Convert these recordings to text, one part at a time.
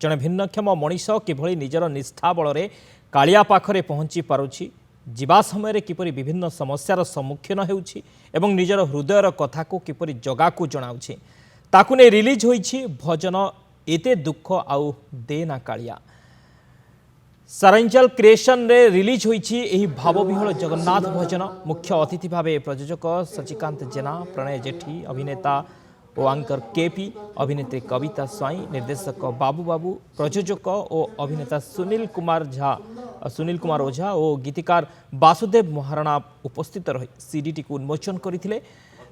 जड़े भिन्नक्षम मनीष किभली निजर निष्ठा बल कालिया पाखरे पहुँची पारुछि जीवा समय किपरि विभिन्न समस्यार सम्मुखीन होउछि एवं निजर हृदयर कथा को किपरि जगाकू जनाउछि ताकु ने रिलीज होइछि भजन एते दुख आउ देना कालिया। सारंचल क्रिएशन रे रिलीज होइछि एही भावविह्वल जगन्नाथ भजन। मुख्य अतिथि भावे प्रयोजक शशिकांत जेना, प्रणय जेठी, अभिनेता ओ आंकर केपी, अभिनेत्री कविता स्वाई, निर्देशक बाबू बाबू, प्रयोजक ओ अभिनेता सुनील कुमार ओझा और गीतिकार वासुदेव महाराणा उपस्थित रही सीडीटी को उन्मोचन करथिले।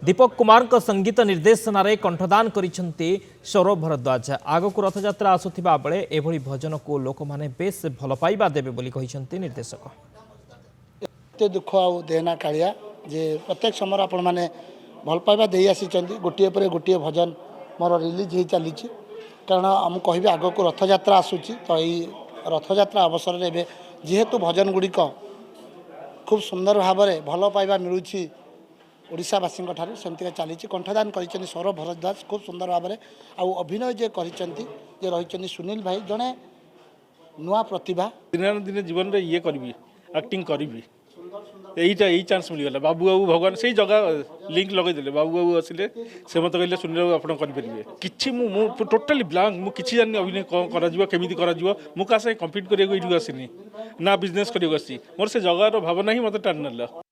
दीपक कुमार का संगीत निर्देशन रे कंठदान करिसेंती सौरभ भारद्वाज। आगक रथयात्रा आसुथिबा बेले एभली भजन को लोक माने बेस भल पाइबा देबे बोली कहिसेंती निर्देशक। एते दुख आउ देना कालिया जे प्रत्येक समय आपण माने भल पाइबा दे आसीचंती गोटिए पर गोटिए भजन मोर रिलीज हो चली कारण आम कह आग को रथयात्रा आसूची तो यही रथयात्रा अवसर में जेहेतु भजन गुड़िक खूब सुंदर भाव में भल पाइबा मिलूँ ओडावासी सेमती चली कंठदान कर सौरभ भारद्वाज खूब सुंदर भाव में आउ अभिनय जे रही सुनील भाई जड़े नुआ प्रतिभा दिन दिन जीवन में ये करी एक्टिंग करी यही चांस मिलगला बाबू बाबू भगवान से जगह लिंक लगेदे बाबू बाबू आसिले से मत कहले सुनील बाबू आप करेंगे कि टोटाली ब्लांक मुझे जानी अभिनय कौन करमी कर कम्पिट करने आसनी ना बिजनेस करने मोर से जगार भावना ही मत टाणी ना।